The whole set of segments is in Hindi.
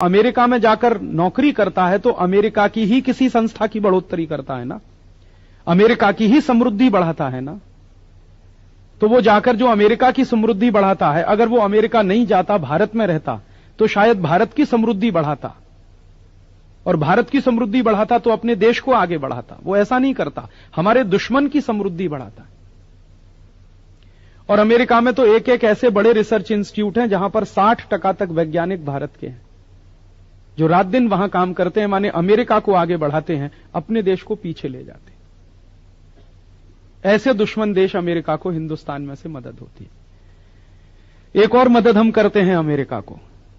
अमेरिका में जाकर नौकरी करता है तो अमेरिका की ही किसी संस्था की बढ़ोतरी करता है ना, अमेरिका की ही समृद्धि बढ़ाता है ना। तो वो जाकर जो अमेरिका की समृद्धि बढ़ाता है, अगर वो अमेरिका नहीं जाता, भारत में रहता, तो शायद भारत की समृद्धि बढ़ाता, और भारत की समृद्धि बढ़ाता तो अपने देश को आगे बढ़ाता। वो ऐसा नहीं करता, हमारे दुश्मन की समृद्धि बढ़ाता। और अमेरिका में तो एक एक ऐसे बड़े रिसर्च इंस्टीट्यूट हैं जहां पर 60% तक वैज्ञानिक भारत के हैं, जो रात दिन वहां काम करते हैं, माने अमेरिका को आगे बढ़ाते हैं, अपने देश को पीछे ले जाते हैं। ऐसे दुश्मन देश अमेरिका को हिंदुस्तान में से मदद होती है। एक और मदद हम करते हैं अमेरिका को।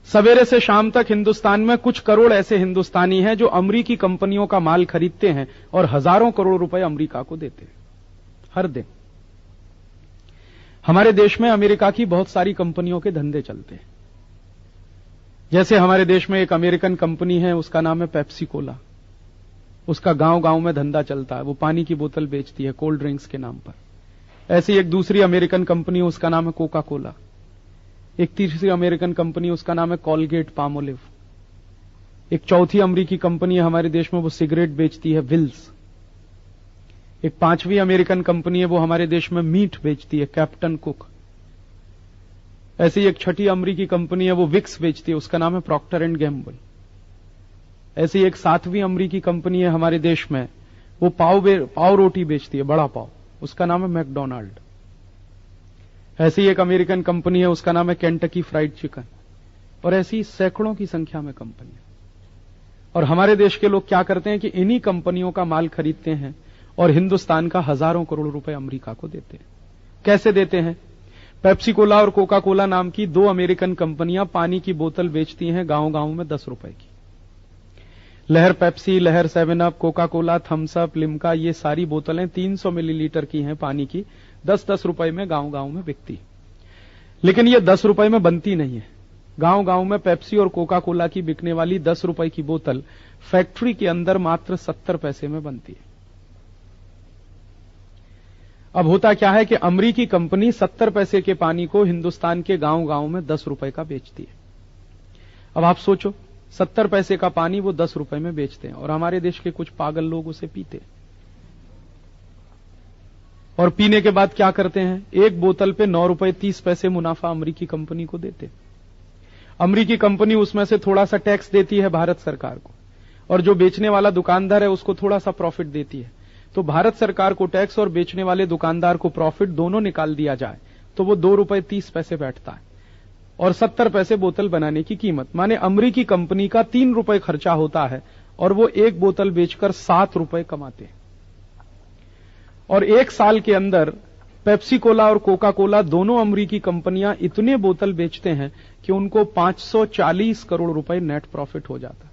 सवेरे से शाम तक हिंदुस्तान में कुछ करोड़ ऐसे हिंदुस्तानी हैं जो अमेरिकी कंपनियों का माल खरीदते हैं और हजारों करोड़ रुपए अमेरिका को देते हैं हर दिन। हमारे देश में अमेरिका की बहुत सारी कंपनियों के धंधे चलते हैं। जैसे हमारे देश में एक अमेरिकन कंपनी है, उसका नाम है पेप्सी कोला। उसका गांव गांव में धंधा चलता है, वो पानी की बोतल बेचती है कोल्ड ड्रिंक्स के नाम पर। ऐसी एक दूसरी अमेरिकन कंपनी है, उसका नाम है कोका कोला। एक तीसरी अमेरिकन कंपनी, उसका नाम है कॉलगेट पामोलिव। एक चौथी अमेरिकी कंपनी है हमारे देश में, वो सिगरेट बेचती है, विल्स। एक पांचवी अमेरिकन कंपनी है, वो हमारे देश में मीट बेचती है, कैप्टन कुक। ऐसी एक छठी अमेरिकी कंपनी है, वो विक्स बेचती है, उसका नाम है प्रॉक्टर एंड गैम्बल। ऐसी एक सातवीं अमेरिकी कंपनी है हमारे देश में, वो पाव रोटी बेचती है, बड़ा पाव, उसका नाम है मैकडोनाल्ड। ऐसी एक अमेरिकन कंपनी है, उसका नाम है केंटकी फ्राइड चिकन। और ऐसी सैकड़ों की संख्या में कंपनियां। और हमारे देश के लोग क्या करते हैं कि इन्हीं कंपनियों का माल खरीदते हैं और हिंदुस्तान का हजारों करोड़ रुपए अमेरिका को देते हैं। कैसे देते हैं? पेप्सी कोला और कोका कोला नाम की दो अमेरिकन कंपनियां पानी की बोतल बेचती हैं गांव गांव में 10 रुपए की। लहर Pepsi, Lehar 7 Up, Coca Cola, Thums Up, Limca, ये सारी बोतलें 300 मिलीलीटर की हैं पानी की, 10-10 रुपए में गांव गांव में बिकती। लेकिन ये 10 रुपए में बनती नहीं है। गांव गांव में पेप्सी और कोका कोला की बिकने वाली 10 रुपए की बोतल फैक्ट्री के अंदर मात्र 70 पैसे में बनती है। अब होता क्या है कि अमेरिकी कंपनी 70 पैसे के पानी को हिंदुस्तान के गांव गांव में 10 रुपए का बेचती है। अब आप सोचो, 70 पैसे का पानी वो 10 रुपए में बेचते हैं और हमारे देश के कुछ पागल लोग उसे पीते हैं। और पीने के बाद क्या करते हैं? एक बोतल पे 9 रुपए 30 पैसे मुनाफा अमेरिकी कंपनी को देते। अमेरिकी कंपनी उसमें से थोड़ा सा टैक्स देती है भारत सरकार को, और जो बेचने वाला दुकानदार है उसको थोड़ा सा प्रॉफिट देती है। तो भारत सरकार को टैक्स और बेचने वाले दुकानदार को प्रॉफिट दोनों निकाल दिया जाए तो वो 2 रुपए 30 पैसे बैठता है, और 70 पैसे बोतल बनाने की कीमत। माने अमेरिकी कंपनी का 3 रुपए खर्चा होता है और वो एक बोतल बेचकर 7 रुपए कमाते हैं। और एक साल के अंदर पेप्सी कोला और कोका कोला दोनों अमेरिकी कंपनियां इतने बोतल बेचते हैं कि उनको 540 करोड़ रुपए नेट प्रॉफिट हो जाता है।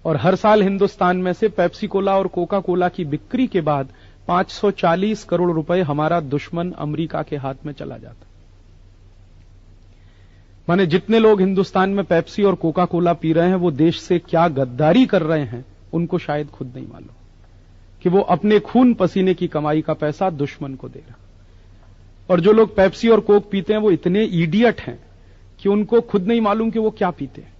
और हर साल हिंदुस्तान में से पेप्सी कोला और कोका कोला की बिक्री के बाद 540 करोड़ रुपए हमारा दुश्मन अमेरिका के हाथ में चला जाता। माने जितने लोग हिंदुस्तान में पेप्सी और कोका कोला पी रहे हैं वो देश से क्या गद्दारी कर रहे हैं उनको शायद खुद नहीं मालूम कि वो अपने खून पसीने की कमाई का पैसा दुश्मन को दे रहा। और जो लोग पेप्सी और कोक पीते हैं वो इतने इडियट हैं कि उनको खुद नहीं मालूम कि वो क्या पीते हैं।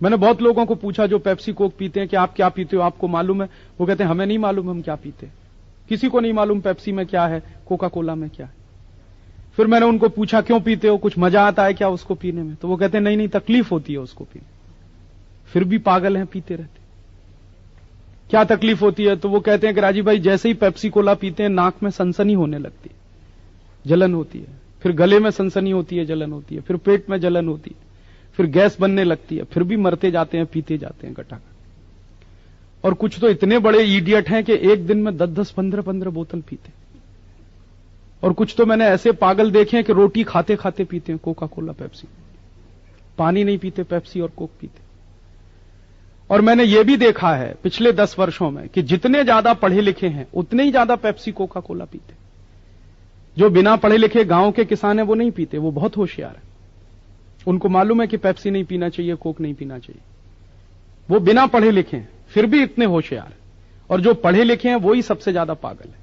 मैंने बहुत लोगों को पूछा जो पेप्सी कोक पीते हैं कि आप क्या पीते हो, आपको मालूम है? वो कहते हैं हमें नहीं मालूम हम क्या पीते। किसी को नहीं मालूम पेप्सी में क्या है, कोका कोला में क्या है। फिर मैंने उनको पूछा क्यों पीते हो, कुछ मजा आता है क्या उसको पीने में? तो वो कहते हैं नहीं नहीं, तकलीफ होती है उसको पीने। फिर भी पागल हैं, पीते रहते। क्या तकलीफ होती है? तो वो कहते हैं कि राजीव भाई जैसे ही पेप्सी कोला पीते हैं नाक में सनसनी होने लगती है, जलन होती है, फिर गले में सनसनी होती है, जलन होती है, फिर पेट में जलन होती है, फिर गैस बनने लगती है, फिर भी मरते जाते हैं, पीते जाते हैं गटागट। और कुछ तो इतने बड़े इडियट हैं कि एक दिन में 10-10, 15-15 बोतल पीते। और कुछ तो मैंने ऐसे पागल देखे हैं कि रोटी खाते खाते पीते हैं कोका कोला पेप्सी, पानी नहीं पीते, पेप्सी और कोक पीते। और मैंने यह भी देखा है पिछले 10 वर्षों में कि जितने ज्यादा पढ़े लिखे हैं उतने ही ज्यादा पेप्सी कोका कोला पीते। जो बिना पढ़े लिखे गांव के किसान है वो नहीं पीते, वो बहुत होशियार है। उनको मालूम है कि पेप्सी नहीं पीना चाहिए, कोक नहीं पीना चाहिए। वो बिना पढ़े लिखे हैं फिर भी इतने होशियार। और जो पढ़े लिखे हैं वो ही सबसे ज्यादा पागल है।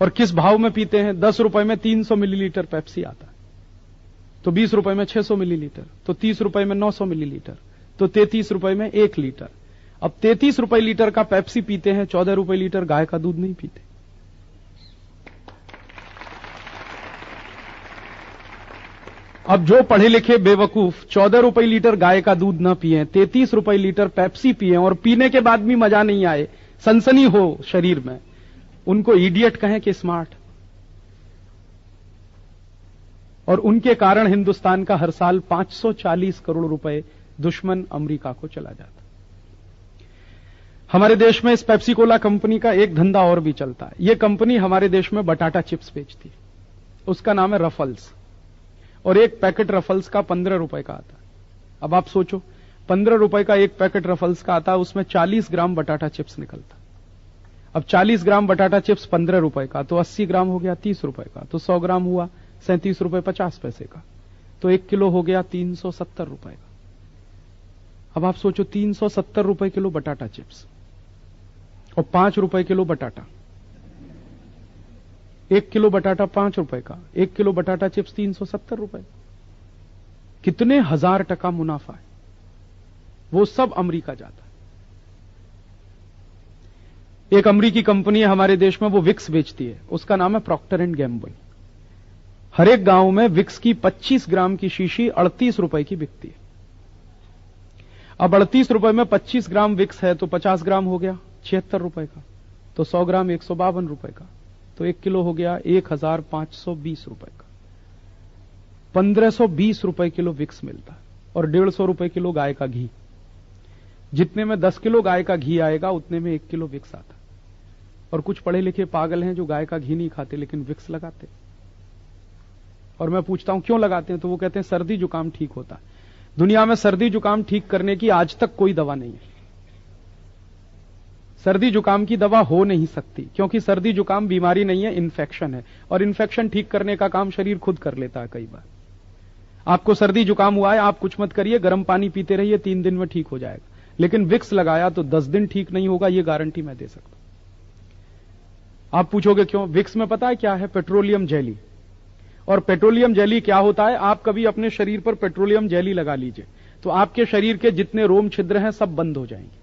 और किस भाव में पीते हैं? 10 रुपए में 300 मिलीलीटर पेप्सी आता है। तो 20 रुपए में 600 मिलीलीटर, तो 30 रुपए में 900 मिलीलीटर, तो 33 रुपए में 1 लीटर। अब 33 रुपए लीटर का पेप्सी पीते हैं, 14 रुपए लीटर गाय का दूध नहीं पीते। अब जो पढ़े लिखे बेवकूफ 14 रुपए लीटर गाय का दूध ना पिए, 33 रुपए लीटर पेप्सी पिए और पीने के बाद भी मजा नहीं आए, सनसनी हो शरीर में, उनको इडियट कहें कि स्मार्ट। और उनके कारण हिंदुस्तान का हर साल 540 करोड़ रुपए दुश्मन अमेरिका को चला जाता। हमारे देश में इस पेप्सी कोला कंपनी का एक धंधा और भी चलता है। यह कंपनी हमारे देश में बटाटा चिप्स बेचती है, उसका नाम है रफल्स, और एक पैकेट रफल्स का 15 रुपए का आता है। अब आप सोचो, 15 रुपए का एक पैकेट रफल्स का आता है, उसमें 40 ग्राम बटाटा चिप्स निकलता। अब 40 ग्राम बटाटा चिप्स 15 रुपए का, तो 80 ग्राम हो गया 30 रुपए का, तो 100 ग्राम हुआ 37 रुपए 50 पैसे का, तो 1 किलो हो गया 370 रुपए का। अब आप सोचो 370 रुपए किलो बटाटा चिप्स और 5 रुपए किलो बटाटा, 1 किलो बटाटा 5 रुपए का, 1 किलो बटाटा चिप्स 370 रुपए, कितने हजार टका मुनाफा है। वो सब अमेरिका जाता है। एक अमेरिकी कंपनी है हमारे देश में, वो विक्स बेचती है, उसका नाम है प्रॉक्टर एंड गैम्बल। हर एक गांव में विक्स की 25 ग्राम की शीशी 38 रुपए की बिकती है। अब 38 रुपए में 25 ग्राम विक्स है, तो 50 ग्राम हो गया 76 रुपए का, तो 100 ग्राम 152 रुपए का, तो 1 किलो हो गया 1520 रुपए का। 1520 रुपए किलो विक्स मिलता है, और 150 रुपए किलो गाय का घी। जितने में 10 किलो गाय का घी आएगा, उतने में 1 किलो विक्स आता है। और कुछ पढ़े लिखे पागल हैं जो गाय का घी नहीं खाते लेकिन विक्स लगाते। और मैं पूछता हूं क्यों लगाते हैं, तो वो कहते हैं सर्दी जुकाम ठीक होता है। दुनिया में सर्दी जुकाम ठीक करने की आज तक कोई दवा नहीं है। सर्दी जुकाम की दवा हो नहीं सकती, क्योंकि सर्दी जुकाम बीमारी नहीं है, इन्फेक्शन है, और इन्फेक्शन ठीक करने का काम शरीर खुद कर लेता है। कई बार आपको सर्दी जुकाम हुआ है, आप कुछ मत करिए, गर्म पानी पीते रहिए, 3 दिन में ठीक हो जाएगा। लेकिन विक्स लगाया तो 10 दिन ठीक नहीं होगा, यह गारंटी मैं दे सकता हूं। आप पूछोगे क्यों? विक्स में पता है क्या है? Petroleum jelly. और पेट्रोलियम जेली क्या होता है? आप कभी अपने शरीर पर पेट्रोलियम जेली लगा लीजिए, तो आपके शरीर के जितने रोम छिद्र हैं सब बंद हो जाएंगे।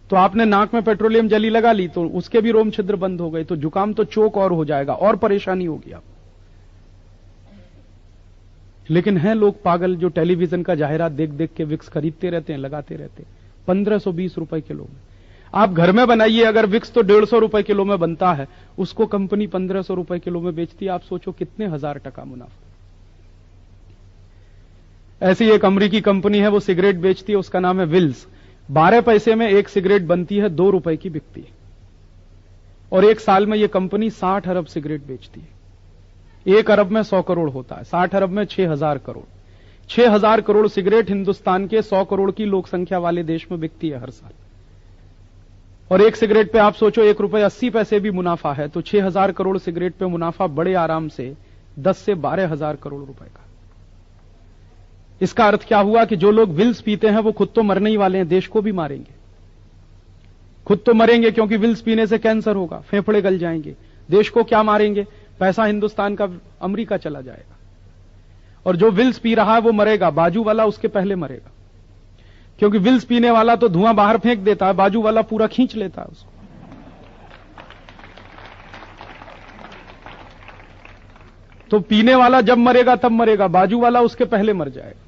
तो आपने नाक में पेट्रोलियम जेली लगा ली, तो उसके भी रोम छिद्र बंद हो गए, तो जुकाम तो चोक और हो जाएगा, और परेशानी होगी आप। लेकिन हैं लोग पागल जो टेलीविजन का जाहिरात देख देख के विक्स खरीदते रहते हैं, लगाते रहते हैं। 1520 रुपए किलो में आप घर में बनाइए, अगर विक्स तो 150 रुपए किलो में बनता है, उसको कंपनी 1500 रुपए किलो में बेचती है। आप सोचो कितने हजार टका मुनाफा। ऐसी एक अमेरिकी कंपनी है, वो सिगरेट बेचती है, उसका नाम है विल्स। 12 पैसे में एक सिगरेट बनती है, 2 रुपए की बिकती है, और एक साल में यह कंपनी 60 अरब सिगरेट बेचती है। 1 अरब में 100 करोड़ होता है, 60 अरब में 6000 करोड़। 6000 करोड़ सिगरेट हिंदुस्तान के 100 करोड़ की लोक संख्या वाले देश में बिकती है हर साल। और एक सिगरेट पे आप सोचो 1 रुपए 80 पैसे भी मुनाफा है, तो 6000 करोड़ सिगरेट पे मुनाफा बड़े आराम से 10 से 12,000 करोड़ रुपए का। इसका अर्थ क्या हुआ कि जो लोग विल्स पीते हैं वो खुद तो मरने ही वाले हैं, देश को भी मारेंगे। खुद तो मरेंगे क्योंकि विल्स पीने से कैंसर होगा, फेफड़े गल जाएंगे। देश को क्या मारेंगे? पैसा हिंदुस्तान का अमेरिका चला जाएगा। और जो विल्स पी रहा है वो मरेगा, बाजू वाला उसके पहले मरेगा, क्योंकि विल्स पीने वाला तो धुआं बाहर फेंक देता है, बाजू वाला पूरा खींच लेता है उसको। तो पीने वाला जब मरेगा तब मरेगा, बाजू वाला उसके पहले मर जाएगा।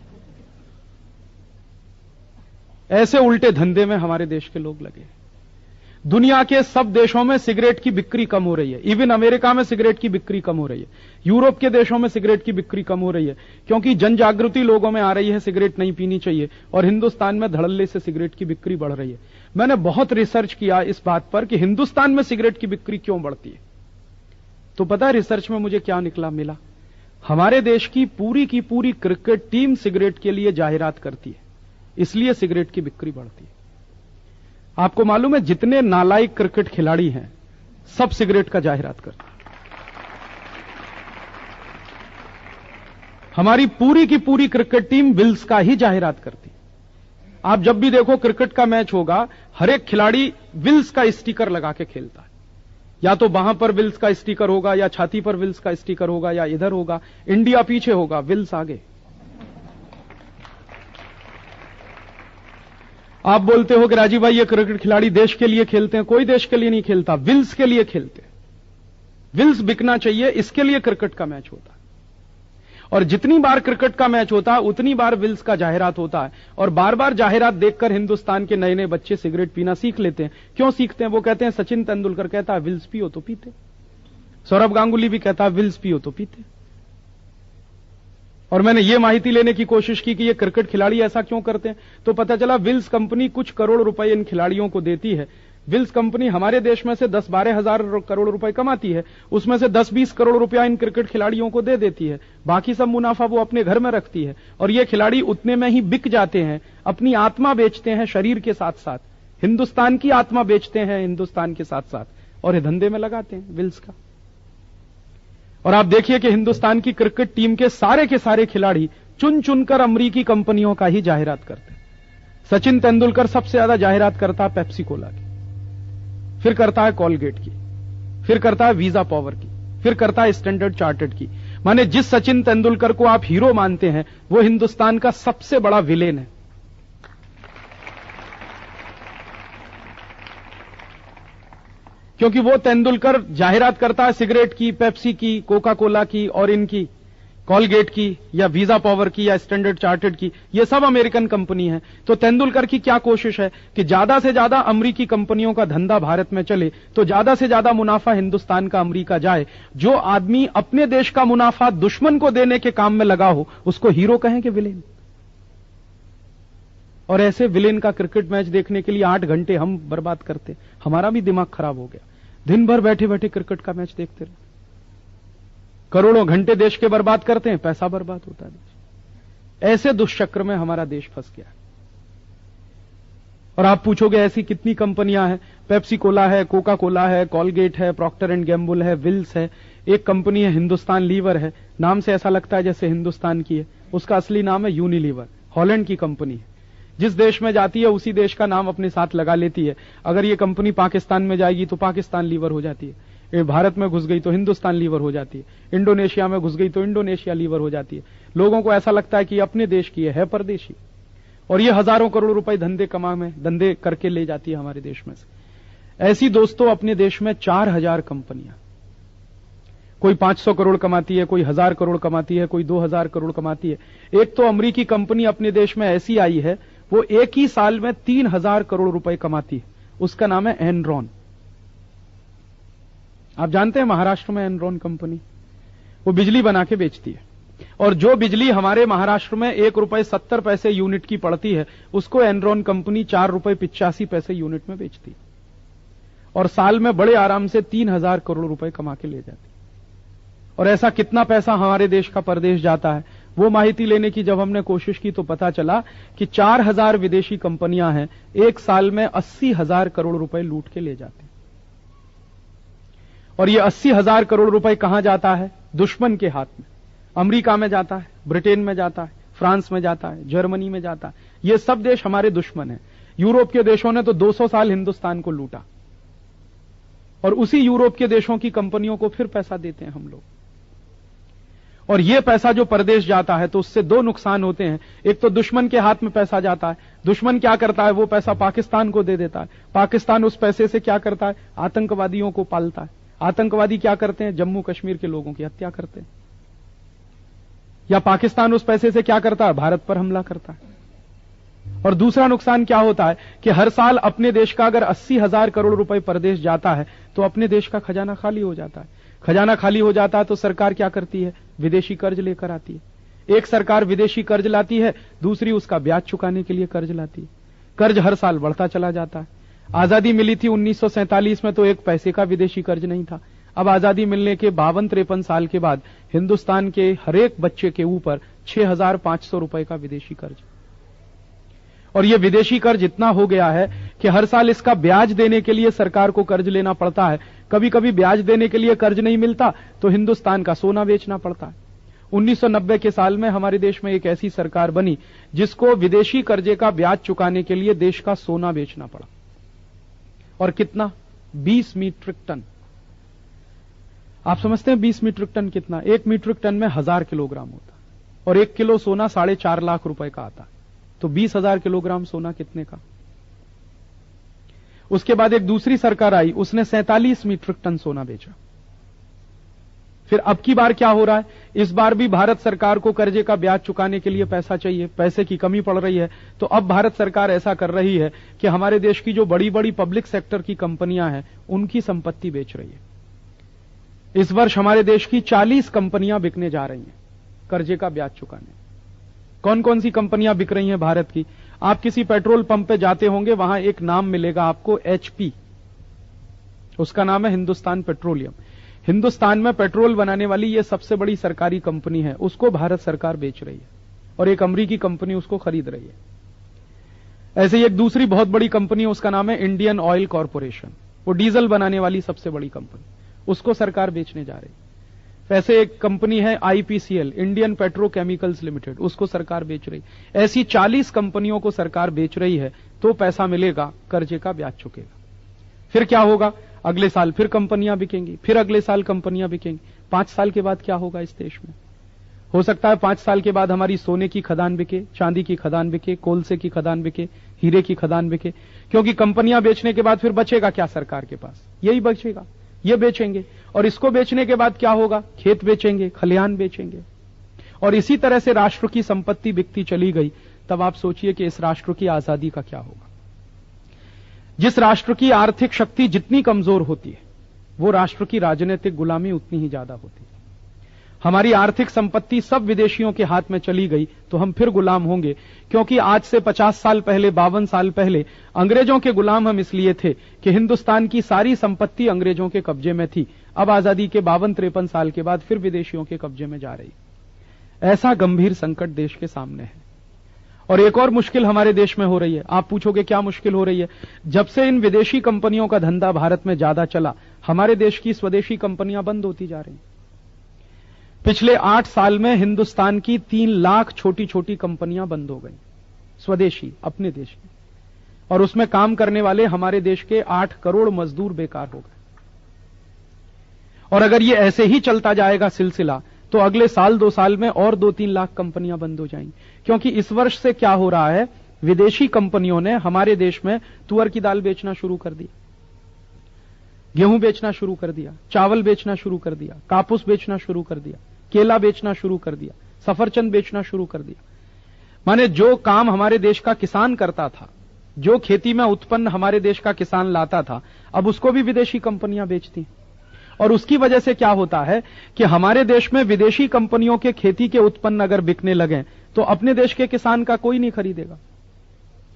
ऐसे उल्टे धंधे में हमारे देश के लोग लगे। दुनिया के सब देशों में सिगरेट की बिक्री कम हो रही है। इवन अमेरिका में सिगरेट की बिक्री कम हो रही है। यूरोप के देशों में सिगरेट की बिक्री कम हो रही है, क्योंकि जन जागृति लोगों में आ रही है, सिगरेट नहीं पीनी चाहिए। और हिंदुस्तान में धड़ल्ले से सिगरेट की बिक्री बढ़ रही है। मैंने बहुत रिसर्च किया इस बात पर कि हिंदुस्तान में सिगरेट की बिक्री क्यों बढ़ती है। तो पता है रिसर्च में मुझे क्या मिला? हमारे देश की पूरी क्रिकेट टीम सिगरेट के लिए जाहिरात करती है, इसलिए सिगरेट की बिक्री बढ़ती है। आपको मालूम है जितने नालायक क्रिकेट खिलाड़ी हैं सब सिगरेट का जाहिरात करते हैं। हमारी पूरी क्रिकेट टीम विल्स का ही जाहिरात करती है। आप जब भी देखो क्रिकेट का मैच होगा, हर एक खिलाड़ी विल्स का स्टिकर लगा के खेलता है। या तो वहां पर विल्स का स्टिकर होगा, या छाती पर विल्स का स्टिकर होगा, या इधर होगा, इंडिया पीछे होगा, विल्स आगे। आप बोलते हो कि राजीव भाई ये क्रिकेट खिलाड़ी देश के लिए खेलते हैं। कोई देश के लिए नहीं खेलता, विल्स के लिए खेलते हैं। विल्स बिकना चाहिए, इसके लिए क्रिकेट का मैच होता है। और जितनी बार क्रिकेट का मैच होता है उतनी बार विल्स का जाहिरात होता है। और बार बार जाहिरात देखकर हिंदुस्तान के नए नए बच्चे सिगरेट पीना सीख लेते हैं। क्यों सीखते हैं? वो कहते हैं सचिन तेंदुलकर कहता है विल्स पियो तो पीते, सौरभ गांगुली भी कहता है विल्स पियो तो पीते। और मैंने ये माहिती लेने की कोशिश की कि ये क्रिकेट खिलाड़ी ऐसा क्यों करते हैं, तो पता चला विल्स कंपनी कुछ करोड़ रुपए इन खिलाड़ियों को देती है। विल्स कंपनी हमारे देश में से 10-12 हजार करोड़ रुपए कमाती है, उसमें से 10-20 करोड़ रुपया इन क्रिकेट खिलाड़ियों को दे देती है। बाकी सब मुनाफा वो अपने घर में रखती है। और ये खिलाड़ी उतने में ही बिक जाते हैं, अपनी आत्मा बेचते हैं शरीर के साथ साथ, हिंदुस्तान की आत्मा बेचते हैं हिंदुस्तान के साथ साथ, और ये धंधे में लगाते हैं विल्स का। और आप देखिए कि हिंदुस्तान की क्रिकेट टीम के सारे खिलाड़ी चुन चुनकर अमरीकी कंपनियों का ही जाहिरात करते हैं। सचिन तेंदुलकर सबसे ज्यादा जाहिरात करता है पेप्सी कोला की, फिर करता है कॉलगेट की, फिर करता है वीजा पावर की, फिर करता है स्टैंडर्ड चार्टर्ड की। माने जिस सचिन तेंदुलकर को आप हीरो मानते हैं वो हिंदुस्तान का सबसे बड़ा विलेन है। क्योंकि वो तेंदुलकर जाहिरात करता है सिगरेट की, पेप्सी की, कोका कोला की और इनकी कॉलगेट की या वीजा पावर की या स्टैंडर्ड चार्टर्ड की, ये सब अमेरिकन कंपनी है। तो तेंदुलकर की क्या कोशिश है कि ज्यादा से ज्यादा अमेरिकी कंपनियों का धंधा भारत में चले, तो ज्यादा से ज्यादा मुनाफा हिंदुस्तान का अमेरिका जाए। जो आदमी अपने देश का मुनाफा दुश्मन को देने के काम में लगा हो उसको हीरो कहें कि विलेन। और ऐसे विलेन का क्रिकेट मैच देखने के लिए 8 घंटे हम बर्बाद करते, हमारा भी दिमाग खराब हो गया। दिन भर बैठे बैठे क्रिकेट का मैच देखते रहे, करोड़ों घंटे देश के बर्बाद करते हैं, पैसा बर्बाद होता है देश। ऐसे दुष्चक्र में हमारा देश फंस गया है। और आप पूछोगे ऐसी कितनी कंपनियां हैं? पेप्सी कोला है, कोका कोला है, कॉलगेट है, प्रॉक्टर एंड गैम्बुल है, विल्स है। एक कंपनी है हिंदुस्तान लीवर है, नाम से ऐसा लगता है जैसे हिंदुस्तान की है, उसका असली नाम है यूनिलीवर, हॉलैंड की कंपनी है। जिस देश में जाती है उसी देश का नाम अपने साथ लगा लेती है। अगर ये कंपनी पाकिस्तान में जाएगी तो पाकिस्तान लीवर हो जाती है, ये भारत में घुस गई तो हिंदुस्तान लीवर हो जाती है, इंडोनेशिया में घुस गई तो इंडोनेशिया लीवर हो जाती है। लोगों को ऐसा लगता है कि अपने देश की है परदेशी। और ये हजारों करोड़ रुपए धंधे करके ले जाती है हमारे देश में से। ऐसी दोस्तों अपने देश में 4000 कंपनियां, कोई 500 करोड़ कमाती है, कोई 1000 करोड़ कमाती है, कोई 2000 करोड़ कमाती है। एक तो अमेरिकी कंपनी अपने देश में ऐसी आई है, वो एक ही साल में 3000 करोड़ रुपए कमाती है, उसका नाम है एनरॉन। आप जानते हैं महाराष्ट्र में एनरॉन कंपनी, वो बिजली बना के बेचती है। और जो बिजली हमारे महाराष्ट्र में 1 रुपए 70 पैसे यूनिट की पड़ती है, उसको एनरॉन कंपनी 4 रुपए 85 पैसे यूनिट में बेचती है। और साल में बड़े आराम से 3000 करोड़ रुपए कमा के ले जाती है। और ऐसा कितना पैसा हमारे देश का परदेश जाता है, वो माहिती लेने की जब हमने कोशिश की तो पता चला कि 4000 विदेशी कंपनियां हैं, एक साल में 80,000 करोड़ रुपए लूट के ले जाते हैं। और ये 80,000 करोड़ रुपए कहां जाता है? दुश्मन के हाथ में। अमेरिका में जाता है, ब्रिटेन में जाता है, फ्रांस में जाता है, जर्मनी में जाता है। ये सब देश हमारे दुश्मन हैं। यूरोप के देशों ने तो 200 साल हिंदुस्तान को लूटा, और उसी यूरोप के देशों की कंपनियों को फिर पैसा देते हैं हम लोग। और ये पैसा जो परदेश जाता है तो उससे 2 नुकसान होते हैं। एक तो दुश्मन के हाथ में पैसा जाता है, दुश्मन क्या करता है, वो पैसा पाकिस्तान को दे देता है। पाकिस्तान उस पैसे से क्या करता है? आतंकवादियों को पालता है। आतंकवादी क्या करते हैं? जम्मू कश्मीर के लोगों की हत्या करते हैं। या पाकिस्तान उस पैसे से क्या करता है? भारत पर हमला करता है। और दूसरा नुकसान क्या होता है कि हर साल अपने देश का अगर 80,000 करोड़ रुपए परदेश जाता है तो अपने देश का खजाना खाली हो जाता है। खजाना खाली हो जाता है तो सरकार क्या करती है? विदेशी कर्ज लेकर आती है। एक सरकार विदेशी कर्ज लाती है, दूसरी उसका ब्याज चुकाने के लिए कर्ज लाती है। कर्ज हर साल बढ़ता चला जाता है। आजादी मिली थी 1947 में तो 1 पैसे का विदेशी कर्ज नहीं था। अब आजादी मिलने के 52-53 साल के बाद हिंदुस्तान के हर एक बच्चे के ऊपर 6500 रुपए का विदेशी कर्ज। और यह विदेशी कर्ज इतना हो गया है कि हर साल इसका ब्याज देने के लिए सरकार को कर्ज लेना पड़ता है। कभी कभी ब्याज देने के लिए कर्ज नहीं मिलता तो हिंदुस्तान का सोना बेचना पड़ता है। 1990 के साल में हमारे देश में एक ऐसी सरकार बनी जिसको विदेशी कर्जे का ब्याज चुकाने के लिए देश का सोना बेचना पड़ा। और कितना? 20 मीट्रिक टन आप समझते हैं 20 मीट्रिक टन कितना? 1 मीट्रिक टन में 1000 किलोग्राम होता है और 1 किलो सोना 4.5 लाख रुपए का आता है। तो 20,000 किलोग्राम सोना कितने का? उसके बाद एक दूसरी सरकार आई, उसने 47 मीट्रिक टन सोना बेचा। फिर अब की बार क्या हो रहा है? इस बार भी भारत सरकार को कर्जे का ब्याज चुकाने के लिए पैसा चाहिए, पैसे की कमी पड़ रही है। तो अब भारत सरकार ऐसा कर रही है कि हमारे देश की जो बड़ी बड़ी पब्लिक सेक्टर की कंपनियां हैं उनकी संपत्ति बेच रही है। इस वर्ष हमारे देश की 40 कंपनियां बिकने जा रही हैं कर्जे का ब्याज चुकाने। कौन कौन सी कंपनियां बिक रही हैं भारत की? आप किसी पेट्रोल पंप पे जाते होंगे, वहां एक नाम मिलेगा आपको, HP। उसका नाम है हिंदुस्तान पेट्रोलियम। हिंदुस्तान में पेट्रोल बनाने वाली ये सबसे बड़ी सरकारी कंपनी है, उसको भारत सरकार बेच रही है और एक अमेरिकी कंपनी उसको खरीद रही है। ऐसे ही एक दूसरी बहुत बड़ी कंपनी है, उसका नाम है इंडियन ऑयल कॉरपोरेशन। वो डीजल बनाने वाली सबसे बड़ी कंपनी, उसको सरकार बेचने जा रही है। वैसे एक कंपनी है IPCL, इंडियन पेट्रोकेमिकल्स लिमिटेड, उसको सरकार बेच रही है। ऐसी 40 कंपनियों को सरकार बेच रही है, तो पैसा मिलेगा, कर्जे का ब्याज चुकेगा। फिर क्या होगा? अगले साल फिर कंपनियां बिकेंगी, फिर अगले साल कंपनियां बिकेंगी। 5 साल के बाद क्या होगा इस देश में? हो सकता है 5 साल के बाद हमारी सोने की खदान बिके, चांदी की खदान बिके, कोलसे की खदान बिके, हीरे की खदान बिके। क्योंकि कंपनियां बेचने के बाद फिर बचेगा क्या सरकार के पास? यही बचेगा, ये बेचेंगे। और इसको बेचने के बाद क्या होगा? खेत बेचेंगे, खलिहान बेचेंगे। और इसी तरह से राष्ट्र की संपत्ति बिकती चली गई। तब आप सोचिए कि इस राष्ट्र की आजादी का क्या होगा। जिस राष्ट्र की आर्थिक शक्ति जितनी कमजोर होती है, वो राष्ट्र की राजनीतिक गुलामी उतनी ही ज्यादा होती है। हमारी आर्थिक संपत्ति सब विदेशियों के हाथ में चली गई तो हम फिर गुलाम होंगे। क्योंकि आज से 50 साल पहले, 52 साल पहले अंग्रेजों के गुलाम हम इसलिए थे कि हिंदुस्तान की सारी संपत्ति अंग्रेजों के कब्जे में थी। अब आजादी के 52-53 साल के बाद फिर विदेशियों के कब्जे में जा रही। ऐसा गंभीर संकट देश के सामने है। और एक और मुश्किल हमारे देश में हो रही है। आप पूछोगे क्या मुश्किल हो रही है? जब से इन विदेशी कंपनियों का धंधा भारत में ज्यादा चला, हमारे देश की स्वदेशी कंपनियां बंद होती जा रही। पिछले 8 साल में हिंदुस्तान की 3 लाख छोटी छोटी कंपनियां बंद हो गई, स्वदेशी, अपने देश की। और उसमें काम करने वाले हमारे देश के 8 करोड़ मजदूर बेकार हो गए। और अगर ये ऐसे ही चलता जाएगा सिलसिला, तो अगले साल 2 साल में और 2-3 लाख कंपनियां बंद हो जाएंगी। क्योंकि इस वर्ष से क्या हो रहा है, विदेशी कंपनियों ने हमारे देश में तुअर की दाल बेचना शुरू कर दिया, गेहूं बेचना शुरू कर दिया, चावल बेचना शुरू कर दिया, कापूस बेचना शुरू कर दिया, केला बेचना शुरू कर दिया, सफरचंद बेचना शुरू कर दिया। माने जो काम हमारे देश का किसान करता था, जो खेती में उत्पन्न हमारे देश का किसान लाता था, अब उसको भी विदेशी कंपनियां बेचती हैं। और उसकी वजह से क्या होता है कि हमारे देश में विदेशी कंपनियों के खेती के उत्पन्न अगर बिकने लगे तो अपने देश के किसान का कोई नहीं खरीदेगा।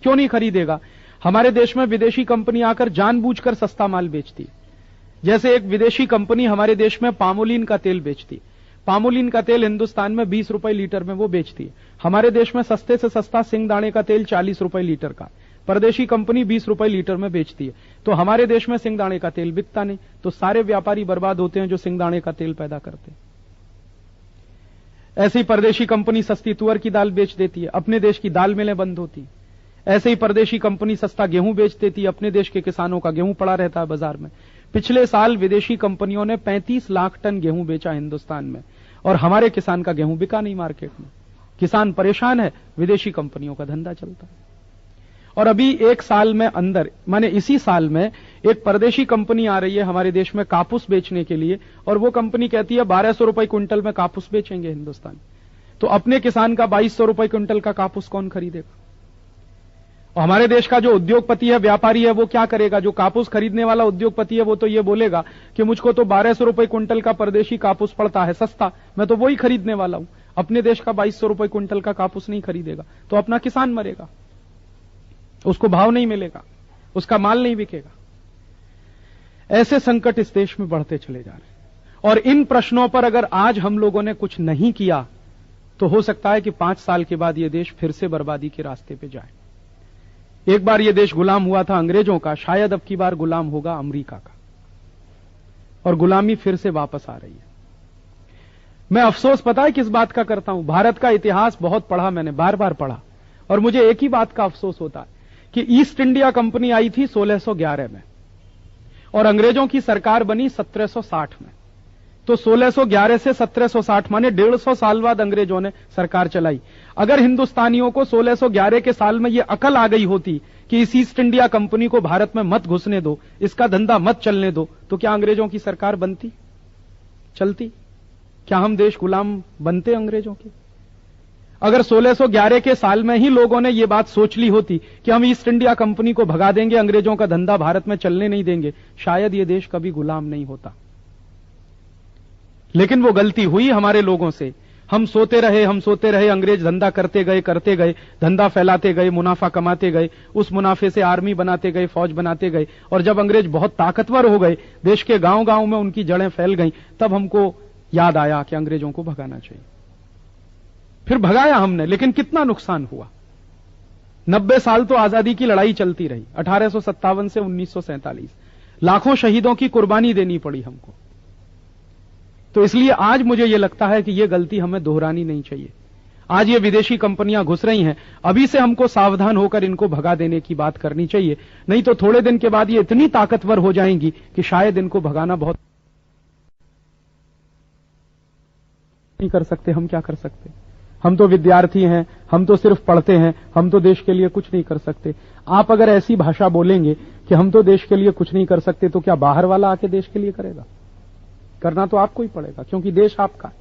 क्यों नहीं खरीदेगा? हमारे देश में विदेशी कंपनी आकर जानबूझकर सस्ता माल बेचती है। जैसे एक विदेशी कंपनी हमारे देश में पामोलिन का तेल बेचती है। पामोलिन का तेल हिंदुस्तान में 20 रुपए लीटर में वो बेचती है। हमारे देश में सस्ते से सस्ता सिंगदाणे का तेल 40 रुपए लीटर का, परदेशी कंपनी 20 रुपए लीटर में बेचती है। तो हमारे देश में सिंगदाणे का तेल बिकता नहीं, तो सारे व्यापारी बर्बाद होते हैं जो सिंगदाणे का तेल पैदा करते हैं। ऐसे ही परदेशी कंपनी सस्ती तुअर की दाल बेच देती है, अपने देश की दाल मिलें बंद होती। ऐसे ही परदेशी कंपनी सस्ता गेहूं बेच देती है, अपने देश के किसानों का गेहूं पड़ा रहता है बाजार में। पिछले साल विदेशी कंपनियों ने 35 लाख टन गेहूं बेचा हिंदुस्तान में, और हमारे किसान का गेहूं बिका नहीं मार्केट में। किसान परेशान है, विदेशी कंपनियों का धंधा चलता है। और अभी 1 साल में अंदर, माने इसी साल में एक परदेशी कंपनी आ रही है हमारे देश में कापूस बेचने के लिए, और वो कंपनी कहती है 1200 रुपए क्विंटल में कापूस बेचेंगे हिंदुस्तान। तो अपने किसान का 2200 रुपए क्विंटल का कापूस कौन खरीदेगा? और हमारे देश का जो उद्योगपति है, व्यापारी है, वो क्या करेगा? जो कापूस खरीदने वाला उद्योगपति है वो तो ये बोलेगा कि मुझको तो 1200 रुपए क्विंटल का परदेशी कापूस पड़ता है सस्ता, मैं तो वही खरीदने वाला हूं। अपने देश का 2200 रुपए क्विंटल का कापूस नहीं खरीदेगा, तो अपना किसान मरेगा, उसको भाव नहीं मिलेगा, उसका माल नहीं बिकेगा। ऐसे संकट इस देश में बढ़ते चले जा रहे हैं। और इन प्रश्नों पर अगर आज हम लोगों ने कुछ नहीं किया तो हो सकता है कि 5 साल के बाद यह देश फिर से बर्बादी के रास्ते पे जाए। एक बार यह देश गुलाम हुआ था अंग्रेजों का, शायद अब की बार गुलाम होगा अमेरिका का, और गुलामी फिर से वापस आ रही है। मैं अफसोस पता है किस बात का करता हूं? भारत का इतिहास बहुत पढ़ा मैंने, बार बार पढ़ा, और मुझे एक ही बात का अफसोस होता है कि ईस्ट इंडिया कंपनी आई थी 1611 में और अंग्रेजों की सरकार बनी 1760 में। तो 1611 से 1760 माने 150 साल बाद अंग्रेजों ने सरकार चलाई। अगर हिंदुस्तानियों को 1611 के साल में यह अकल आ गई होती कि इस ईस्ट इंडिया कंपनी को भारत में मत घुसने दो, इसका धंधा मत चलने दो, तो क्या अंग्रेजों की सरकार बनती, चलती? क्या हम देश गुलाम बनते अंग्रेजों के? अगर 1611 के साल में ही लोगों ने यह बात सोच ली होती कि हम ईस्ट इंडिया कंपनी को भगा देंगे, अंग्रेजों का धंधा भारत में चलने नहीं देंगे, शायद यह देश कभी गुलाम नहीं होता। लेकिन वो गलती हुई हमारे लोगों से। हम सोते रहे, अंग्रेज धंधा करते गए, धंधा फैलाते गए, मुनाफा कमाते गए, उस मुनाफे से आर्मी बनाते गए, फौज बनाते गए, और जब अंग्रेज बहुत ताकतवर हो गए, देश के गांव गांव में उनकी जड़ें फैल गईं, तब हमको याद आया कि अंग्रेजों को भगाना चाहिए। फिर भगाया हमने, लेकिन कितना नुकसान हुआ। 90 साल तो आजादी की लड़ाई चलती रही, 1857 से 1947, लाखों शहीदों की कुर्बानी देनी पड़ी हमको। तो इसलिए आज मुझे यह लगता है कि यह गलती हमें दोहरानी नहीं चाहिए। आज ये विदेशी कंपनियां घुस रही हैं, अभी से हमको सावधान होकर इनको भगा देने की बात करनी चाहिए, नहीं तो थोड़े दिन के बाद ये इतनी ताकतवर हो जाएंगी कि शायद इनको भगाना बहुत नहीं कर सकते। हम क्या कर सकते? हम तो विद्यार्थी हैं, हम तो सिर्फ पढ़ते हैं, हम तो देश के लिए कुछ नहीं कर सकते। आप अगर ऐसी भाषा बोलेंगे कि हम तो देश के लिए कुछ नहीं कर सकते, तो क्या बाहर वाला आके देश के लिए करेगा? करना तो आपको ही पड़ेगा, क्योंकि देश आपका है।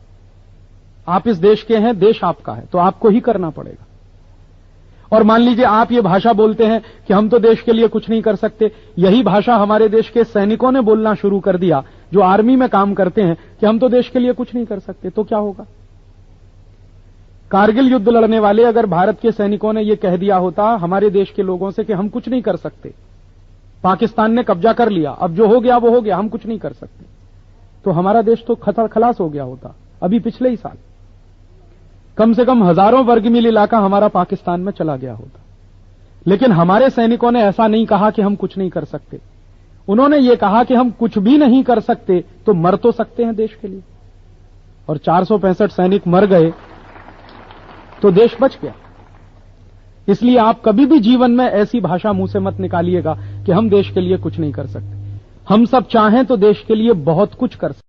आप इस देश के हैं, देश आपका है, तो आपको ही करना पड़ेगा। और मान लीजिए आप ये भाषा बोलते हैं कि हम तो देश के लिए कुछ नहीं कर सकते, यही भाषा हमारे देश के सैनिकों ने बोलना शुरू कर दिया जो आर्मी में काम करते हैं कि हम तो देश के लिए कुछ नहीं कर सकते, तो क्या होगा? कारगिल युद्ध लड़ने वाले अगर भारत के सैनिकों ने यह कह दिया होता हमारे देश के लोगों से कि हम कुछ नहीं कर सकते, पाकिस्तान ने कब्जा कर लिया, अब जो हो गया वो हो गया, हम कुछ नहीं कर सकते, तो हमारा देश तो खलास हो गया होता अभी पिछले ही साल। कम से कम हजारों वर्ग मील इलाका हमारा पाकिस्तान में चला गया होता। लेकिन हमारे सैनिकों ने ऐसा नहीं कहा कि हम कुछ नहीं कर सकते, उन्होंने ये कहा कि हम कुछ भी नहीं कर सकते तो मर तो सकते हैं देश के लिए। और 465 सैनिक मर गए तो देश बच गया। इसलिए आप कभी भी जीवन में ऐसी भाषा मुंह से मत निकालिएगा कि हम देश के लिए कुछ नहीं कर सकते। हम सब चाहें तो देश के लिए बहुत कुछ कर सकते।